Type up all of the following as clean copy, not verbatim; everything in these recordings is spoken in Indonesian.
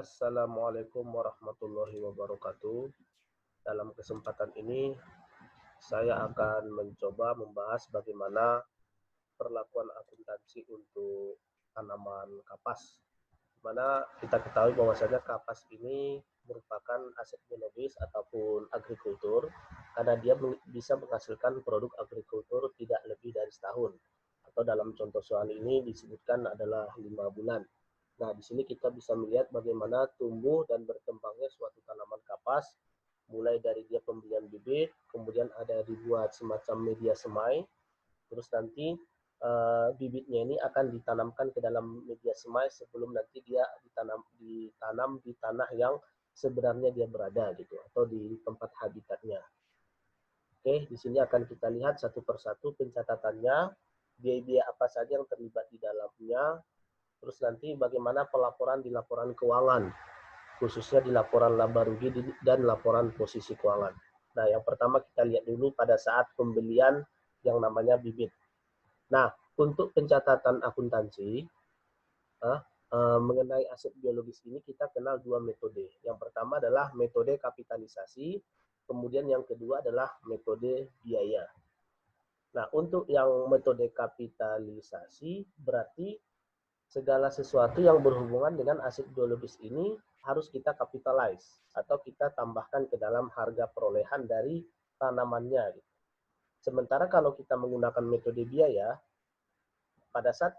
Assalamualaikum warahmatullahi wabarakatuh. Dalam kesempatan ini, saya akan mencoba membahas bagaimana perlakuan akuntansi untuk tanaman kapas. Di mana kita ketahui bahwasanya kapas ini merupakan aset biologis ataupun agrikultur karena dia bisa menghasilkan produk agrikultur tidak lebih dari setahun. Atau dalam contoh soal ini disebutkan adalah 5 bulan. Nah, di sini kita bisa melihat bagaimana tumbuh dan berkembangnya suatu tanaman kapas, mulai dari dia pembelian bibit, kemudian ada dibuat semacam media semai, terus nanti bibitnya ini akan ditanamkan ke dalam media semai sebelum nanti dia ditanam di tanah yang sebenarnya dia berada gitu atau di tempat habitatnya. Oke, di sini akan kita lihat satu persatu pencatatannya, biaya-biaya apa saja yang terlibat di dalamnya, terus nanti bagaimana pelaporan di laporan keuangan, khususnya di laporan laba rugi dan laporan posisi keuangan. Nah, yang pertama kita lihat dulu pada saat pembelian yang namanya bibit. Nah, untuk pencatatan akuntansi, mengenai aset biologis ini kita kenal dua metode. Yang pertama adalah metode kapitalisasi, kemudian yang kedua adalah metode biaya. Nah, untuk yang metode kapitalisasi berarti segala sesuatu yang berhubungan dengan aset biologis ini harus kita capitalize atau kita tambahkan ke dalam harga perolehan dari tanamannya. Sementara kalau kita menggunakan metode biaya, pada saat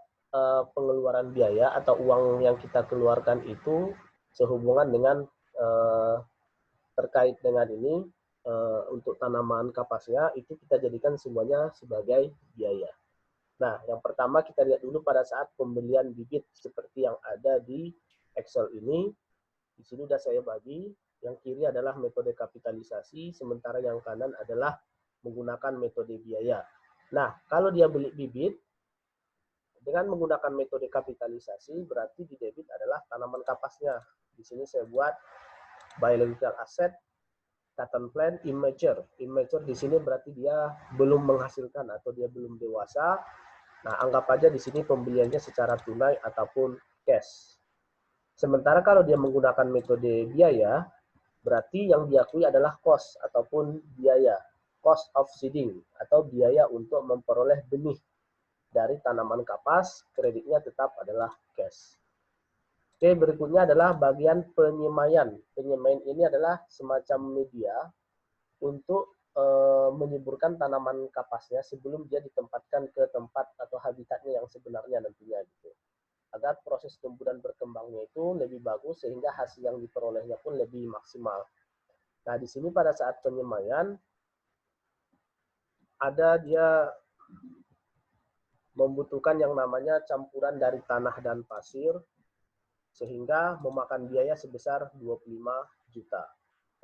pengeluaran biaya atau uang yang kita keluarkan itu sehubungan dengan terkait dengan ini untuk tanaman kapasnya itu kita jadikan semuanya sebagai biaya. Nah, yang pertama kita lihat dulu pada saat pembelian bibit seperti yang ada di Excel ini. Di sini sudah saya bagi. Yang kiri adalah metode kapitalisasi, sementara yang kanan adalah menggunakan metode biaya. Nah, kalau dia beli bibit, dengan menggunakan metode kapitalisasi, berarti di debit adalah tanaman kapasnya. Di sini saya buat biological asset, cotton plant, immature. Immature di sini berarti dia belum menghasilkan atau dia belum dewasa. Nah, anggap aja di sini pembeliannya secara tunai ataupun cash. Sementara kalau dia menggunakan metode biaya, berarti yang diakui adalah cost ataupun biaya, cost of seeding atau biaya untuk memperoleh benih dari tanaman kapas, kreditnya tetap adalah cash. Oke, berikutnya adalah bagian penyemaian. Penyemaian ini adalah semacam media untuk menyuburkan tanaman kapasnya sebelum dia ditempatkan ke tempat atau habitatnya yang sebenarnya nantinya gitu. Agar proses tumbuh dan berkembangnya itu lebih bagus sehingga hasil yang diperolehnya pun lebih maksimal. Nah, di sini pada saat penyemaian ada dia membutuhkan yang namanya campuran dari tanah dan pasir sehingga memakan biaya sebesar 25 juta.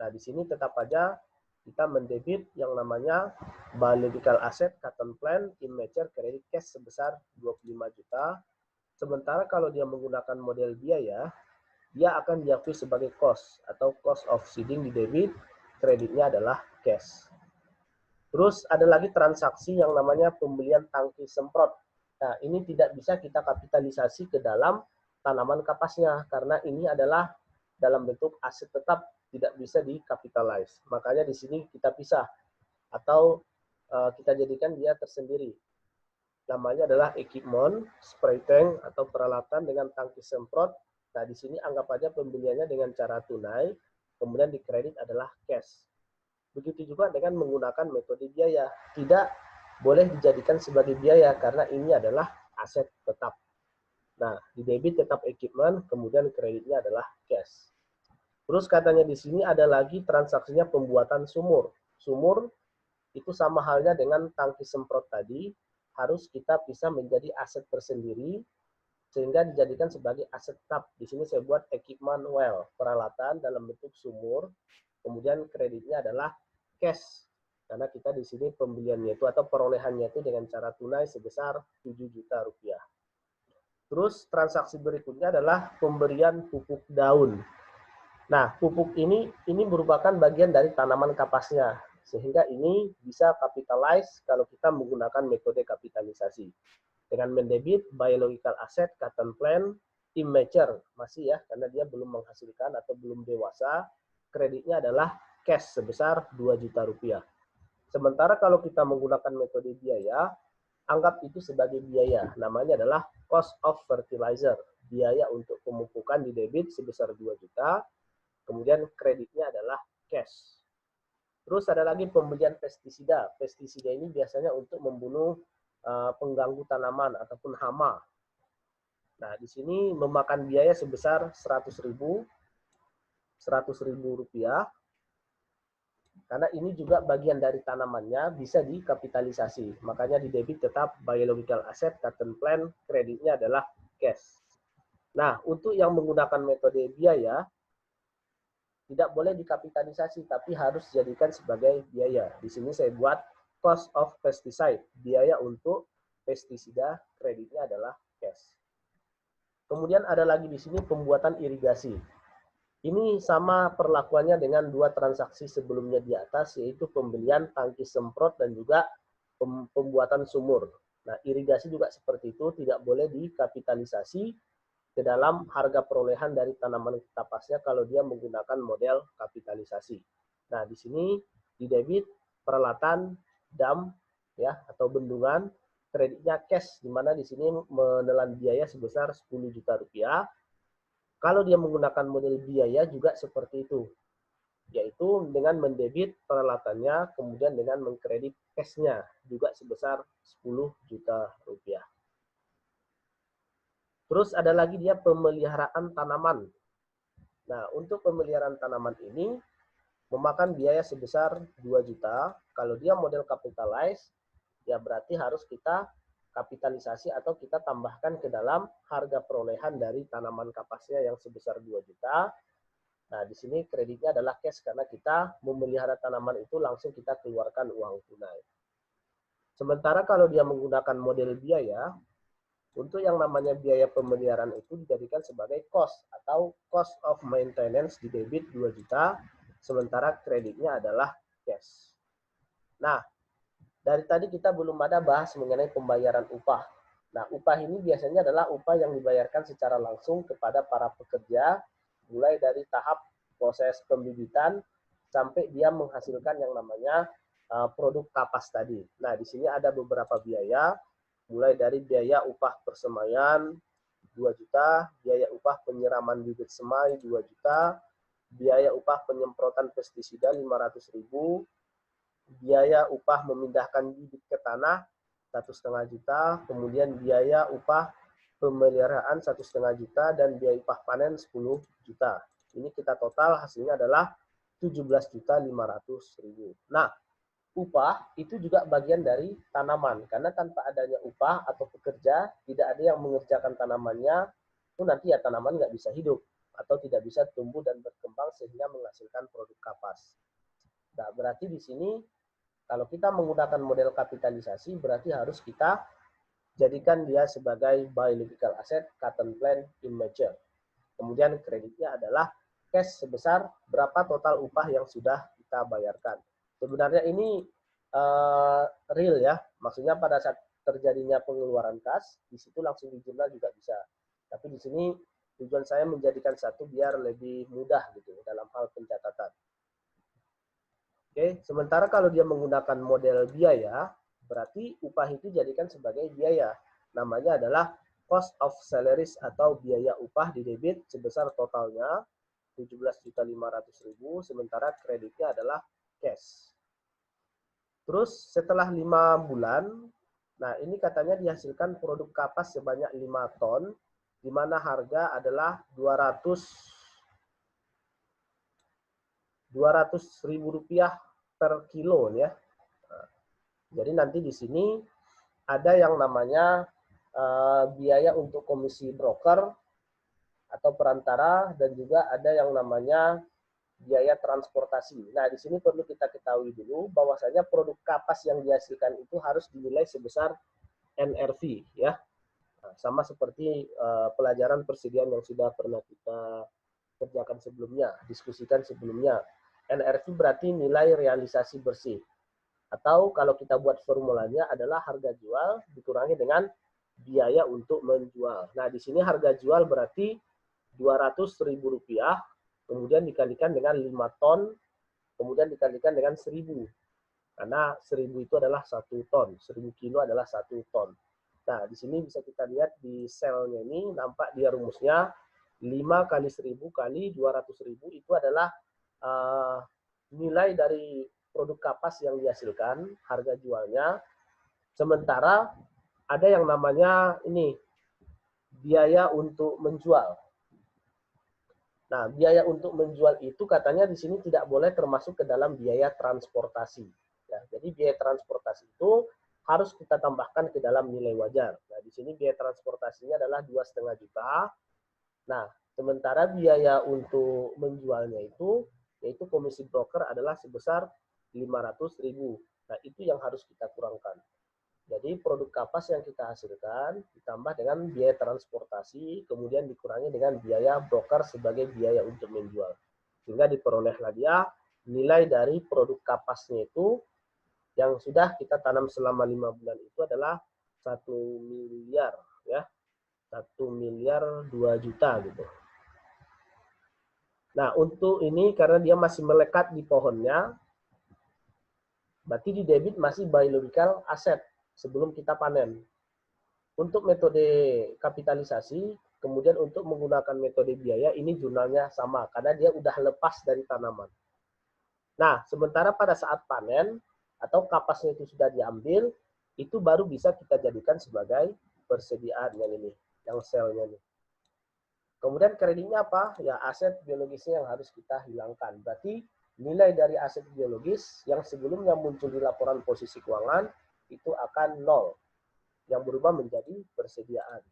Nah, di sini tetap aja kita mendebit yang namanya biological asset, cotton plant, immature, credit cash sebesar 25 juta. Sementara kalau dia menggunakan model biaya, dia akan diakui sebagai cost atau cost of seeding di debit, kreditnya adalah cash. Terus ada lagi transaksi yang namanya pembelian tangki semprot. Nah, ini tidak bisa kita kapitalisasi ke dalam tanaman kapasnya karena ini adalah dalam bentuk aset tetap, tidak bisa dikapitalize. Makanya di sini kita pisah atau kita jadikan dia tersendiri. Namanya adalah equipment, spray tank atau peralatan dengan tangki semprot. Nah, di sini anggap aja pembeliannya dengan cara tunai, kemudian di kredit adalah cash. Begitu juga dengan menggunakan metode biaya. Tidak boleh dijadikan sebagai biaya karena ini adalah aset tetap. Nah, di debit tetap equipment, kemudian kreditnya adalah cash. Terus katanya di sini ada lagi transaksinya pembuatan sumur. Sumur itu sama halnya dengan tangki semprot tadi, harus kita bisa menjadi aset tersendiri sehingga dijadikan sebagai aset tetap. Di sini saya buat equipment well, peralatan dalam bentuk sumur, kemudian kreditnya adalah cash. Karena kita di sini pembeliannya itu atau perolehannya itu dengan cara tunai sebesar 7 juta rupiah. Terus transaksi berikutnya adalah pemberian pupuk daun. Nah, pupuk ini merupakan bagian dari tanaman kapasnya, sehingga ini bisa capitalize kalau kita menggunakan metode kapitalisasi. Dengan mendebit biological asset, cotton plant, immature, masih ya, karena dia belum menghasilkan atau belum dewasa, kreditnya adalah cash sebesar 2 juta rupiah. Sementara kalau kita menggunakan metode biaya, anggap itu sebagai biaya. Namanya adalah cost of fertilizer. Biaya untuk pemupukan di debit sebesar 2 juta, kemudian kreditnya adalah cash. Terus ada lagi pembelian pestisida. Pestisida ini biasanya untuk membunuh pengganggu tanaman ataupun hama. Nah, di sini memakan biaya sebesar 100.000 rupiah. Karena ini juga bagian dari tanamannya bisa dikapitalisasi. Makanya di debit tetap biological asset, cotton plant, kreditnya adalah cash. Nah, untuk yang menggunakan metode biaya, tidak boleh dikapitalisasi, tapi harus dijadikan sebagai biaya. Di sini saya buat cost of pesticide, biaya untuk pestisida, kreditnya adalah cash. Kemudian ada lagi di sini pembuatan irigasi. Ini sama perlakuannya dengan dua transaksi sebelumnya di atas, yaitu pembelian tangki semprot dan juga pembuatan sumur. Nah, irigasi juga seperti itu, tidak boleh dikapitalisasi ke dalam harga perolehan dari tanaman kapasnya kalau dia menggunakan model kapitalisasi. Nah, di sini di debit peralatan dam ya atau bendungan, kreditnya cash, di mana di sini menelan biaya sebesar 10 juta rupiah. Kalau dia menggunakan model biaya juga seperti itu, yaitu dengan mendebit peralatannya, kemudian dengan mengkredit cash-nya juga sebesar 10 juta rupiah. Terus ada lagi dia pemeliharaan tanaman. Nah, untuk pemeliharaan tanaman ini memakan biaya sebesar 2 juta. Kalau dia model capitalize, ya berarti harus kita kapitalisasi atau kita tambahkan ke dalam harga perolehan dari tanaman kapasnya yang sebesar 2 juta. Nah, di sini kreditnya adalah cash karena kita memelihara tanaman itu langsung kita keluarkan uang tunai. Sementara kalau dia menggunakan model biaya, untuk yang namanya biaya pemeliharaan itu dijadikan sebagai cost atau cost of maintenance di debit 2 juta, sementara kreditnya adalah cash. Nah, dari tadi kita belum ada bahas mengenai pembayaran upah. Nah, upah ini biasanya adalah upah yang dibayarkan secara langsung kepada para pekerja, mulai dari tahap proses pembibitan sampai dia menghasilkan yang namanya produk kapas tadi. Nah, di sini ada beberapa biaya, mulai dari biaya upah persemaian 2 juta, biaya upah penyiraman bibit semai 2 juta, biaya upah penyemprotan pestisida 500.000, biaya upah memindahkan bibit ke tanah 1,5 juta, kemudian biaya upah pemeliharaan 1,5 juta, dan biaya upah panen 10 juta. Ini kita total hasilnya adalah 17.500.000. Nah, upah itu juga bagian dari tanaman, karena tanpa adanya upah atau pekerja, tidak ada yang mengerjakan tanamannya, itu nanti ya tanaman nggak bisa hidup atau tidak bisa tumbuh dan berkembang sehingga menghasilkan produk kapas. Nah, berarti di sini kalau kita menggunakan model kapitalisasi, berarti harus kita jadikan dia sebagai biological asset, cotton plant immature. Kemudian kreditnya adalah cash sebesar berapa total upah yang sudah kita bayarkan. Sebenarnya ini real ya, maksudnya pada saat terjadinya pengeluaran kas, di situ langsung di jurnal juga bisa. Tapi di sini tujuan saya menjadikan satu biar lebih mudah gitu dalam hal pencatatan. Oke, sementara kalau dia menggunakan model biaya, berarti upah itu jadikan sebagai biaya. Namanya adalah cost of salaries atau biaya upah di debit sebesar totalnya 17.500.000, sementara kreditnya adalah cash. Terus setelah 5 bulan, nah ini katanya dihasilkan produk kapas sebanyak 5 ton, di mana harga adalah 200.000 rupiah per kilo ya. Jadi nanti di sini ada yang namanya biaya untuk komisi broker atau perantara, dan juga ada yang namanya biaya transportasi. Nah, di sini perlu kita ketahui dulu bahwasanya produk kapas yang dihasilkan itu harus dinilai sebesar NRV ya. Nah, sama seperti pelajaran persediaan yang sudah pernah kita kerjakan sebelumnya, diskusikan sebelumnya. NRV berarti nilai realisasi bersih. Atau kalau kita buat formulanya adalah harga jual dikurangi dengan biaya untuk menjual. Nah, di sini harga jual berarti Rp200.000, kemudian dikalikan dengan 5 ton, kemudian dikalikan dengan 1.000. Karena 1.000 itu adalah 1 ton, 1.000 kilo adalah 1 ton. Nah, di sini bisa kita lihat di selnya ini, nampak dia rumusnya 5 kali 1.000 kali 200.000 itu adalah nilai dari produk kapas yang dihasilkan, harga jualnya. Sementara ada yang namanya ini, biaya untuk menjual. Nah, biaya untuk menjual itu katanya di sini tidak boleh termasuk ke dalam biaya transportasi. Ya, jadi biaya transportasi itu harus kita tambahkan ke dalam nilai wajar. Nah, di sini biaya transportasinya adalah 2,5 juta. Nah, sementara biaya untuk menjualnya itu, yaitu komisi broker adalah sebesar 500.000. Nah, itu yang harus kita kurangkan. Jadi produk kapas yang kita hasilkan ditambah dengan biaya transportasi, kemudian dikurangi dengan biaya broker sebagai biaya untuk menjual. Sehingga diperolehlah dia nilai dari produk kapasnya itu yang sudah kita tanam selama 5 bulan itu adalah 1 miliar, ya, 1 miliar 2 juta gitu. Nah, untuk ini karena dia masih melekat di pohonnya, berarti di debit masih biological asset sebelum kita panen. Untuk metode kapitalisasi, kemudian untuk menggunakan metode biaya, ini jurnalnya sama, karena dia udah lepas dari tanaman. Nah, sementara pada saat panen, atau kapasnya itu sudah diambil, itu baru bisa kita jadikan sebagai persediaan yang ini, yang selnya ini. Kemudian kreditnya apa? Ya aset biologisnya yang harus kita hilangkan. Berarti nilai dari aset biologis yang sebelumnya muncul di laporan posisi keuangan, itu akan nol, yang berubah menjadi persediaan.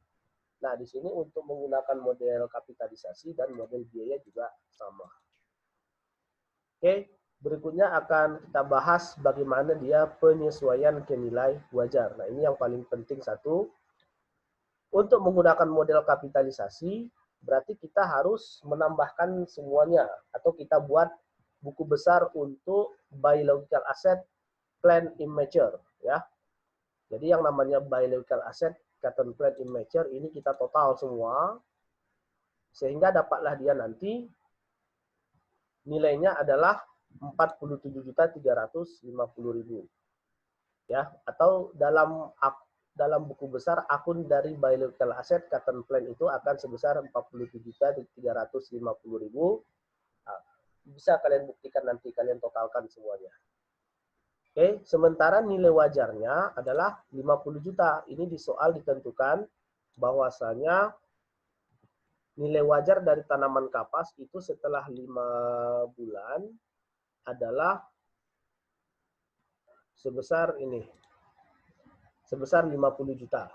Nah, di sini untuk menggunakan model kapitalisasi dan model biaya juga sama. Oke, berikutnya akan kita bahas bagaimana dia penyesuaian ke nilai wajar. Nah, ini yang paling penting satu. Untuk menggunakan model kapitalisasi, berarti kita harus menambahkan semuanya, atau kita buat buku besar untuk biological asset plan immature, ya. Jadi yang namanya biological asset, cotton plant immature, ini kita total semua, sehingga dapatlah dia nanti nilainya adalah 47.350.000. Ya, atau dalam buku besar akun dari biological asset cotton plant itu akan sebesar 47.350.000. Nah, bisa kalian buktikan nanti, kalian totalkan semuanya. Oke, sementara nilai wajarnya adalah 50 juta. Ini di soal ditentukan bahwasanya nilai wajar dari tanaman kapas itu setelah 5 bulan adalah sebesar ini. Sebesar 50 juta.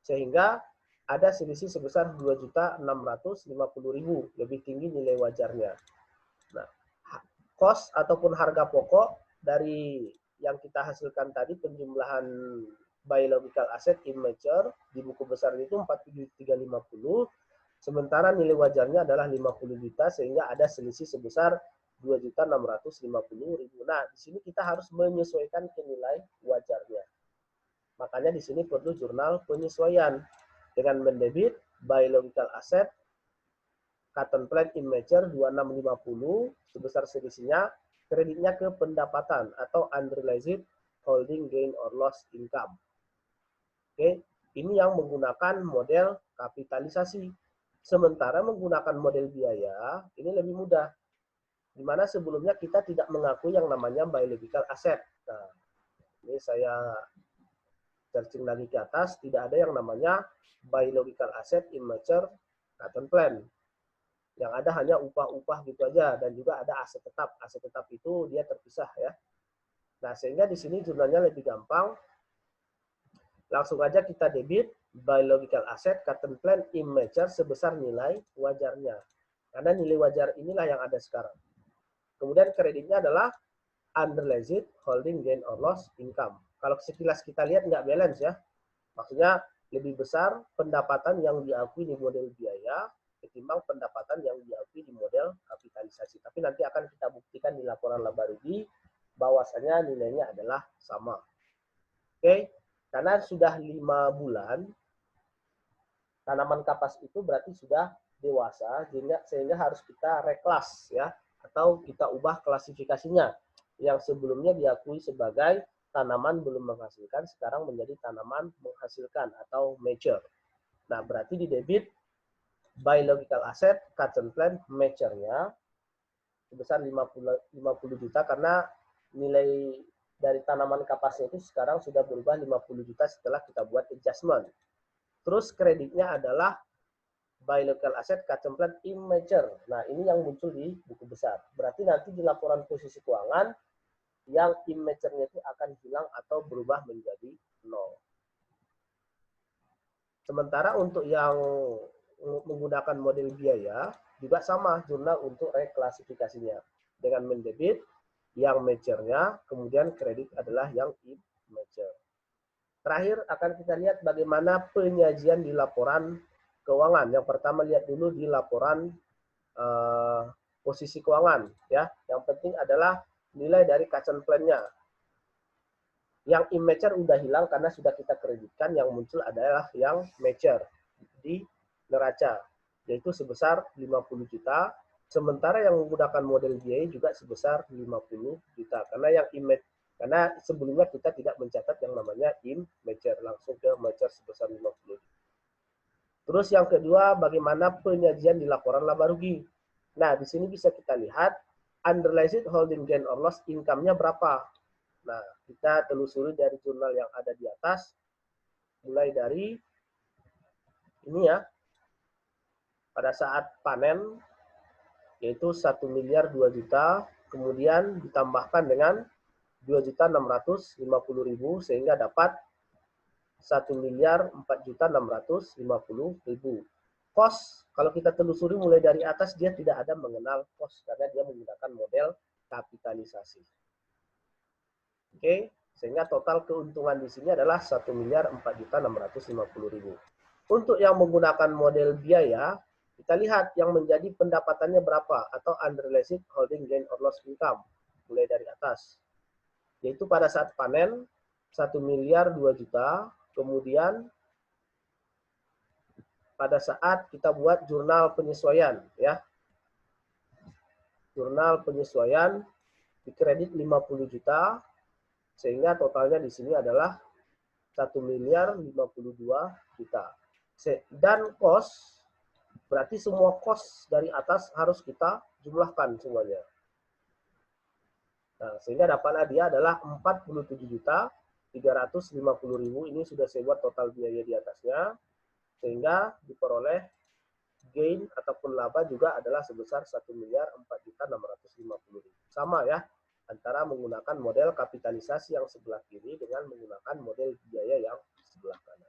Sehingga ada selisih sebesar 2.650.000, lebih tinggi nilai wajarnya. Nah, cost ataupun harga pokok dari yang kita hasilkan tadi, penjumlahan biological asset immature di buku besar itu 47.350, sementara nilai wajarnya adalah 50 juta, sehingga ada selisih sebesar 2.650.000. Nah, di sini kita harus menyesuaikan ke nilai wajarnya. Makanya di sini perlu jurnal penyesuaian dengan mendebit biological asset cotton plant immature 2650 sebesar selisihnya, kreditnya ke pendapatan atau unrealized holding gain or loss income. Oke, ini yang menggunakan model kapitalisasi. Sementara menggunakan model biaya, ini lebih mudah. Di mana sebelumnya kita tidak mengakui yang namanya biological asset. Nah, ini saya searching lagi ke atas, tidak ada yang namanya biological asset immature cotton plant. Yang ada hanya upah-upah gitu aja, dan juga ada aset tetap. Aset tetap itu dia terpisah ya. Nah, sehingga di sini jurnalnya lebih gampang. Langsung aja kita debit biological asset cotton plant immature sebesar nilai wajarnya. Karena nilai wajar inilah yang ada sekarang. Kemudian kreditnya adalah unrealized holding gain or loss income. Kalau sekilas kita lihat nggak balance ya. Maksudnya lebih besar pendapatan yang diakui di model biaya ketimbang pendapatan yang diakui di model kapitalisasi. Tapi nanti akan kita buktikan di laporan laba rugi bahwasanya nilainya adalah sama. Oke. Karena sudah 5 bulan, tanaman kapas itu berarti sudah dewasa, sehingga harus kita reklas ya, atau kita ubah klasifikasinya. Yang sebelumnya diakui sebagai tanaman belum menghasilkan, sekarang menjadi tanaman menghasilkan atau mature. Nah, berarti di debit biological asset cotton plant mature-nya sebesar 50 juta karena nilai dari tanaman kapasnya itu sekarang sudah berubah 50 juta setelah kita buat adjustment. Terus kreditnya adalah biological asset cotton plant immature. Nah, ini yang muncul di buku besar. Berarti nanti di laporan posisi keuangan yang immature-nya itu akan hilang atau berubah menjadi 0. Sementara untuk yang menggunakan model biaya juga sama jurnal untuk reklasifikasinya dengan mendebit yang mature-nya, kemudian kredit adalah yang immature. Terakhir akan kita lihat bagaimana penyajian di laporan keuangan. Yang pertama lihat dulu di laporan posisi keuangan ya. Yang penting adalah nilai dari cotton plan-nya. Yang immature udah hilang karena sudah kita kreditkan, yang muncul adalah yang mature di neraca, yaitu sebesar 50 juta, sementara yang menggunakan model biaya juga sebesar 50 juta, karena sebelumnya kita tidak mencatat yang namanya immature, langsung ke mature sebesar 50 juta. Terus yang kedua, bagaimana penyajian di laporan laba rugi. Nah, di sini bisa kita lihat unrealized holding gain or loss income-nya berapa. Nah, kita telusuri dari jurnal yang ada di atas, mulai dari ini ya, pada saat panen, yaitu 1 miliar 2 juta, kemudian ditambahkan dengan 2.650.000, sehingga dapat 1 miliar 4.650.000. Cost, kalau kita telusuri mulai dari atas, dia tidak ada mengenal cost, karena dia menggunakan model kapitalisasi. Oke, sehingga total keuntungan di sini adalah 1 miliar 4.650.000. Untuk yang menggunakan model biaya, kita lihat yang menjadi pendapatannya berapa atau unrealized holding gain or loss income mulai dari atas. Yaitu pada saat panen 1 miliar 2 juta, kemudian pada saat kita buat jurnal penyesuaian ya. Jurnal penyesuaian dikredit 50 juta, sehingga totalnya di sini adalah 1 miliar 52 juta. Dan cost, berarti semua cost dari atas harus kita jumlahkan semuanya. Nah, sehingga dapatlah dia adalah 47 juta 350.000. Ini sudah saya buat total biaya di atasnya, sehingga diperoleh gain ataupun laba juga adalah sebesar 1 miliar 4.650.000. Sama ya, antara menggunakan model kapitalisasi yang sebelah kiri dengan menggunakan model biaya yang sebelah kanan.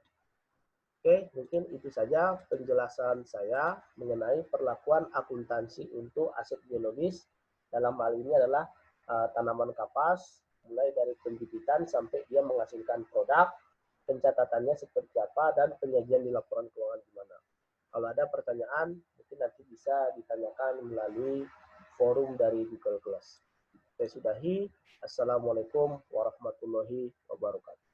Oke, mungkin itu saja penjelasan saya mengenai perlakuan akuntansi untuk aset biologis. Dalam hal ini adalah tanaman kapas, mulai dari pembibitan sampai dia menghasilkan produk, pencatatannya seperti apa, dan penyajian di laporan keuangan gimana. Kalau ada pertanyaan, mungkin nanti bisa ditanyakan melalui forum dari Google Class. Saya sudahi. Assalamualaikum warahmatullahi wabarakatuh.